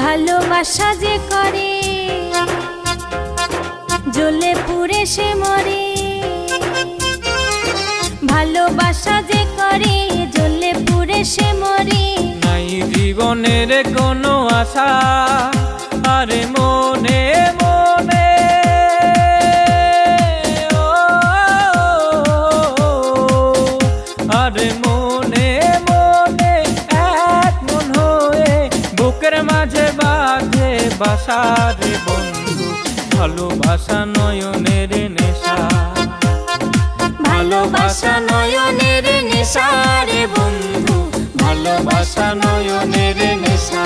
ভালোবাসা যে করে জ্বলে পুড়ে সে মরে, ভালোবাসা যে করে জ্বলে পুড়ে সে মরে। নাই জীবনের কোনো আশা আরে মনে মনে, আরে মনে মনে এক মন হয়ে বুকের মাঝে বাঁধে বাসা রে বন্ধু। ভালোবাসা নয়নের নেশা, ভালোবাসা নয়নের নেশা রে বন্ধু, ভালোবাসা নয়নের নেশা।